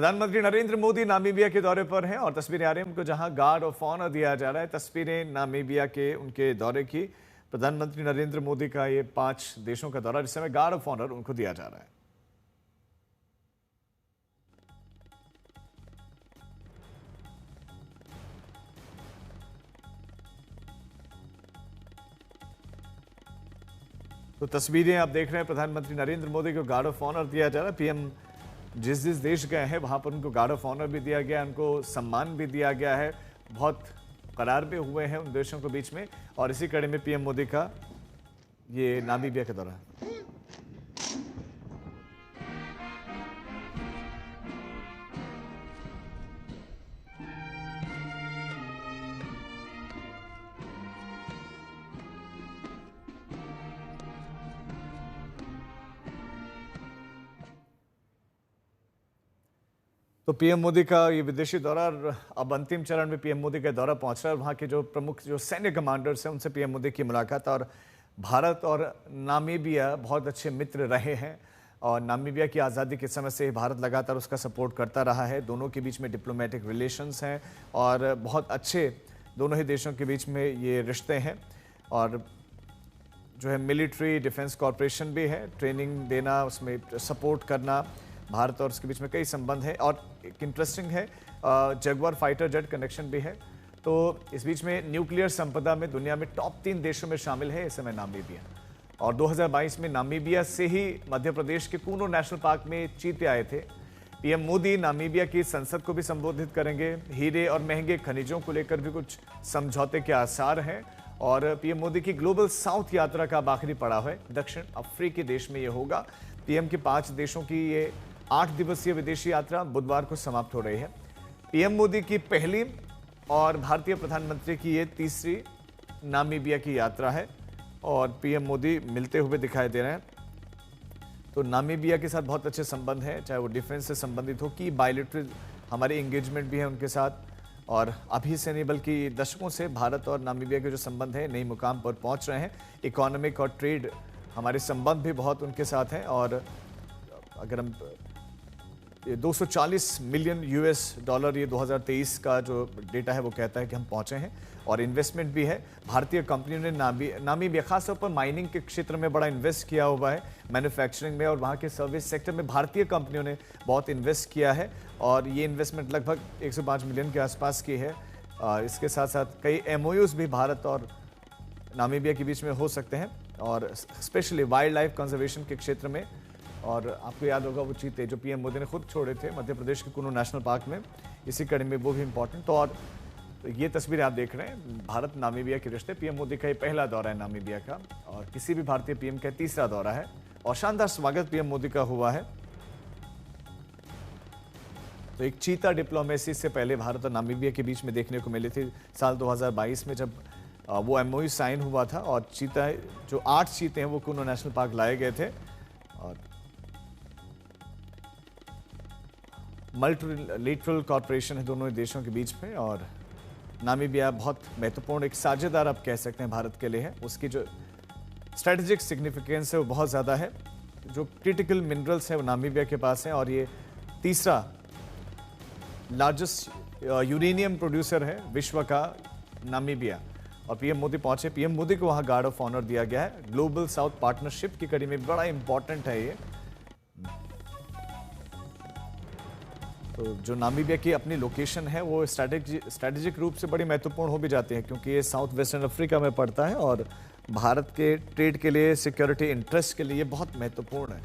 प्रधानमंत्री नरेंद्र मोदी नामीबिया के दौरे पर हैं और तस्वीरें आ रही हैं उनको, जहां गार्ड ऑफ ऑनर दिया जा रहा है। तस्वीरें नामीबिया के उनके दौरे की। प्रधानमंत्री नरेंद्र मोदी का ये 5 देशों का दौरा, जिस समय गार्ड ऑफ ऑनर उनको दिया जा रहा है। तो तस्वीरें आप देख रहे हैं, प्रधानमंत्री नरेंद्र मोदी को गार्ड ऑफ ऑनर दिया जा रहा है। पीएम जिस देश गए हैं वहां पर उनको गार्ड ऑफ ऑनर भी दिया गया, उनको सम्मान भी दिया गया है। बहुत करार भी हुए हैं उन देशों के बीच में, और इसी कड़ी में पीएम मोदी का ये नामीबिया का दौरा है। तो पीएम मोदी का ये विदेशी दौरा, अब अंतिम चरण में पीएम मोदी का दौरा पहुंच रहा है। वहां के जो प्रमुख सैन्य कमांडर्स हैं उनसे पीएम मोदी की मुलाकात। और भारत और नामीबिया बहुत अच्छे मित्र रहे हैं, और नामीबिया की आज़ादी के समय से भारत लगातार उसका सपोर्ट करता रहा है। दोनों के बीच में डिप्लोमेटिक रिलेशंस हैं और बहुत अच्छे दोनों ही देशों के बीच में ये रिश्ते हैं। और जो है मिलिट्री डिफेंस कॉरपोरेशन भी है, ट्रेनिंग देना, उसमें सपोर्ट करना, भारत और उसके बीच में कई संबंध हैं। और एक इंटरेस्टिंग है, जगुआर फाइटर जेट कनेक्शन भी है। तो इस बीच में न्यूक्लियर संपदा में दुनिया में टॉप 3 देशों में शामिल है इस समय नामीबिया। और 2022 में नामीबिया से ही मध्य प्रदेश के कूनो नेशनल पार्क में चीते आए थे। पीएम मोदी नामीबिया की संसद को भी संबोधित करेंगे। हीरे और महंगे खनिजों को लेकर भी कुछ समझौते के आसार हैं। और पीएम मोदी की ग्लोबल साउथ यात्रा का आखिरी पड़ाव है दक्षिण अफ्रीकी देश में ये होगा। पीएम के 5 देशों की ये 8 दिवसीय विदेशी यात्रा बुधवार को समाप्त हो रही है। पीएम मोदी की पहली और भारतीय प्रधानमंत्री की ये तीसरी नामीबिया की यात्रा है, और पीएम मोदी मिलते हुए दिखाई दे रहे हैं। तो नामीबिया के साथ बहुत अच्छे संबंध हैं, चाहे वो डिफेंस से संबंधित हो कि बायलैटरल हमारी एंगेजमेंट भी है उनके साथ। और अभी से नहीं बल्कि दशकों से भारत और नामीबिया के जो संबंध हैं नई मुकाम पर पहुंच रहे हैं। इकोनॉमिक और ट्रेड हमारे संबंध भी बहुत उनके साथ हैं। और अगर हम 240 मिलियन US$, ये 2023 का जो डेटा है वो कहता है कि हम पहुंचे हैं। और इन्वेस्टमेंट भी है। भारतीय कंपनियों ने नामीबिया खासतौर पर माइनिंग के क्षेत्र में बड़ा इन्वेस्ट किया हुआ है, मैन्युफैक्चरिंग में, और वहाँ के सर्विस सेक्टर में भारतीय कंपनियों ने बहुत इन्वेस्ट किया है। और ये इन्वेस्टमेंट लगभग 105 मिलियन के आसपास की है। इसके साथ साथ कई MOUs भी भारत और नामीबिया के बीच में हो सकते हैं, और स्पेशली वाइल्ड लाइफ कंजर्वेशन के क्षेत्र में। और आपको याद होगा वो चीते जो पीएम मोदी ने खुद छोड़े थे मध्य प्रदेश के कूनो नेशनल पार्क में, इसी कड़ी में वो भी इम्पोर्टेंट। तो और ये तस्वीरें आप देख रहे हैं, भारत नामीबिया के रिश्ते। पीएम मोदी का ये पहला दौरा है नामीबिया का, और किसी भी भारतीय पीएम का तीसरा दौरा है। और शानदार स्वागत पीएम मोदी का हुआ है। तो एक चीता डिप्लोमेसी से पहले भारत और नामीबिया के बीच में देखने को मिली थी साल 2022 में, जब वो MOU साइन हुआ था। और चीता जो 8 चीते हैं वो कूनो नेशनल पार्क लाए गए थे। और मल्टीलेटरल कॉर्पोरेशन है दोनों देशों के बीच में। और नामीबिया बहुत महत्वपूर्ण एक साझेदार आप कह सकते हैं भारत के लिए है। उसकी जो स्ट्रेटेजिक सिग्निफिकेंस है वो बहुत ज़्यादा है। जो क्रिटिकल मिनरल्स है वो नामीबिया के पास हैं, और ये तीसरा लार्जेस्ट यूरेनियम प्रोड्यूसर है विश्व का नामीबिया। और पीएम मोदी पहुंचे। पीएम मोदी को वहाँ गार्ड ऑफ ऑनर दिया गया है। ग्लोबल साउथ पार्टनरशिप की कड़ी में बड़ा इंपॉर्टेंट है ये। तो जो नामीबिया की अपनी लोकेशन है वो स्ट्रैटेजिक रूप से बड़ी महत्वपूर्ण हो भी जाती है, क्योंकि ये साउथ वेस्टर्न अफ्रीका में पड़ता है, और भारत के ट्रेड के लिए, सिक्योरिटी इंटरेस्ट के लिए बहुत महत्वपूर्ण है।